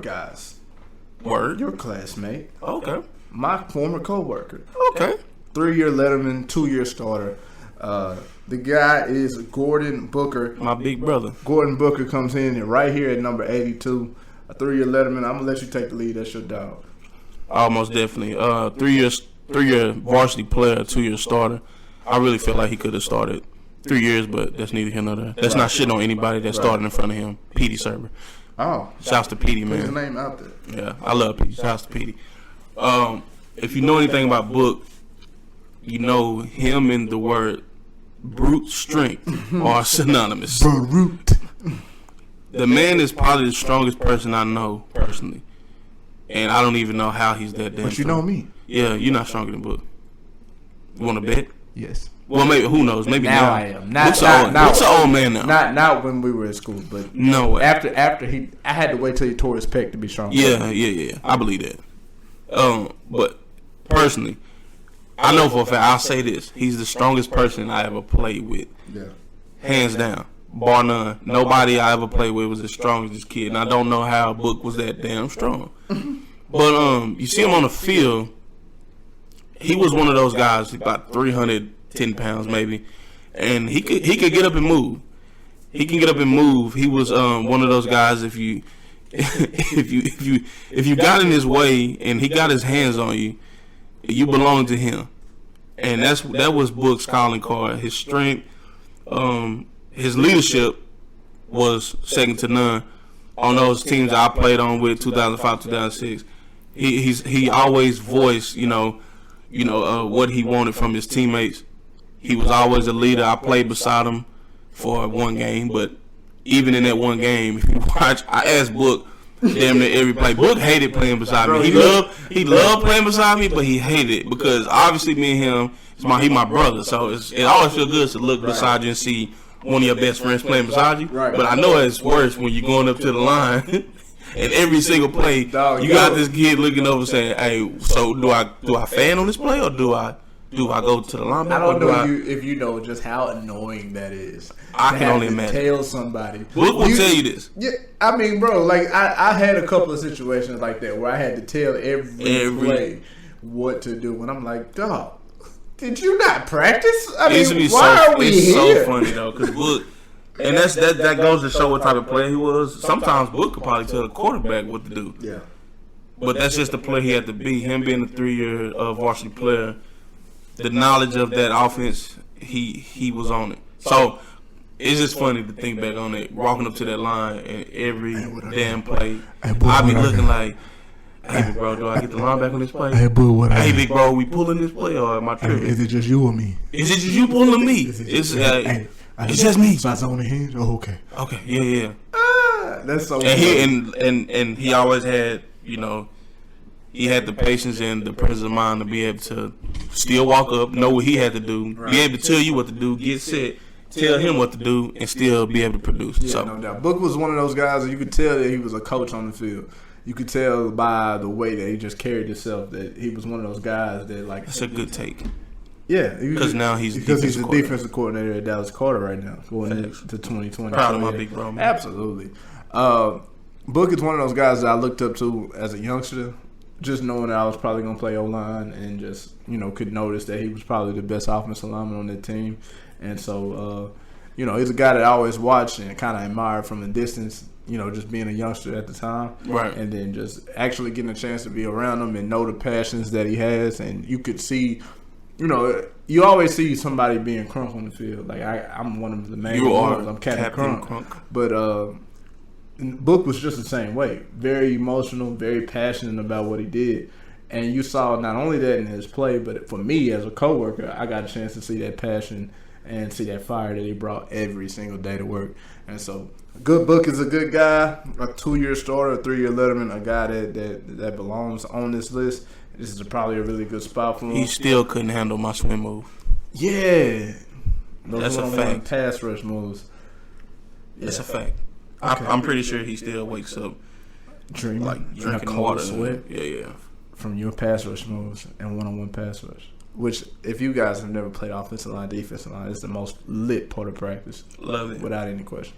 guys. Word. Your classmate. Okay. My former coworker. Okay. 3-year letterman, 2-year starter. The guy is Gordon Booker. My big brother. Gordon Booker comes in right here at number 82. A 3-year letterman. I'm gonna let you take the lead. That's your dog. Almost definitely. 3-year varsity player, 2-year starter. I really feel like he could have started 3 years, but that's neither here nor there. That's not shitting on anybody that started in front of him. Petey Server. Oh. Shouts to Petey, man. His name out there. Yeah, I love Petey. Shouts to Petey. If you know anything about Book, you know him and the word brute strength are synonymous. Brute. The man is probably the strongest person I know personally. And I don't even know how he's that damn But you know strong. me. Yeah, you're not stronger than Book. You want to bet? Yes. Well, maybe. Who knows? Maybe now. I am. Book's an old man now. Not when we were at school, but No way. after I had to wait till he tore his pec to be strong. Yeah. I believe that. But personally, I know for a fact, I'll say this. He's the strongest person I ever played with. Yeah. Hands down. Bar none. Nobody I ever played with was as strong as this kid. And I don't know how Book was that damn strong. But you see him on the field, he was one of those guys, about 310 pounds maybe. And he could get up and move. He can get up and move. He was one of those guys if you got in his way and he got his hands on you, you belong to him. And that was Book's calling card. His strength, his leadership was second to none on those teams I played on with 2005, 2006. He always voiced, what he wanted from his teammates. He was always a leader. I played beside him for one game, but even in that one game, if you watch, I asked Book damn near every play. Book hated playing beside me. He loved playing beside me, but he hated it because obviously me and him, he my brother, so it always feels good to look beside you and see one of your best friends playing beside you. Right. But I know it's worse when you're going up to the line and every single play you got this kid looking over saying, "Hey, so do I fan on this play or do I go to the linebacker?" I don't know if you know just how annoying that is. I can only imagine. Tell somebody. Book will tell you this. Yeah, I mean, bro, like I had a couple of situations like that where I had to tell every play what to do, and I'm like, dog, did you not practice? I mean, why are we here? It's so funny though, because Book, and that goes to show what type of player he was. Sometimes Book could probably tell the quarterback what to do. Yeah. But that's just the player he had to be. Him being a 3-year varsity player, the knowledge of that offense, he was on it. So it's just funny to think back on it, walking up to that line and every damn play, I be looking like, "Hey, big bro, do I get the line back on this play? Hey, boo, what? Hey, big bro, we pulling this play or am I tripping? Is it just you or me? Is it just you pulling me? It's just me. So I on the hands? Oh, okay. Okay, yeah. That's so. And he always had, he had the patience and the presence of mind to be able to still walk up, know what he had to do, be able to tell you what to do, get set, tell him what to do, and still be able to produce. Yeah, no doubt. Book was one of those guys that you could tell that he was a coach on the field. You could tell by the way that he just carried himself that he was one of those guys that like. That's a good take. Yeah, because now he's the defensive coordinator at Dallas Carter right now going into 2020. Proud of my big bro, man. Absolutely. Book is one of those guys that I looked up to as a youngster, just knowing that I was probably going to play O-line and just, could notice that he was probably the best offensive lineman on that team. And so, he's a guy that I always watched and kind of admired from a distance, just being a youngster at the time. Right. And then just actually getting a chance to be around him and know the passions that he has. And you could see, you always see somebody being Crunk on the field. Like, I'm one of the main ones. I'm Captain Crunk. But Book was just the same way. Very emotional, very passionate about what he did. And you saw not only that in his play, but for me as a coworker, I got a chance to see that passion and see that fire that he brought every single day to work. And so, good Book is a good guy, a 2-year starter, a 3-year letterman, a guy that belongs on this list. This is probably a really good spot for him. He still couldn't handle my swim move. Yeah. That's a fact. Pass rush moves. That's a fact. Okay. I'm pretty sure he still wakes up drinking water. Sweat. Yeah. From your pass rush moves and one-on-one pass rush. Which, if you guys have never played offensive line, defensive line, it's the most lit part of practice. Love it. Without any question.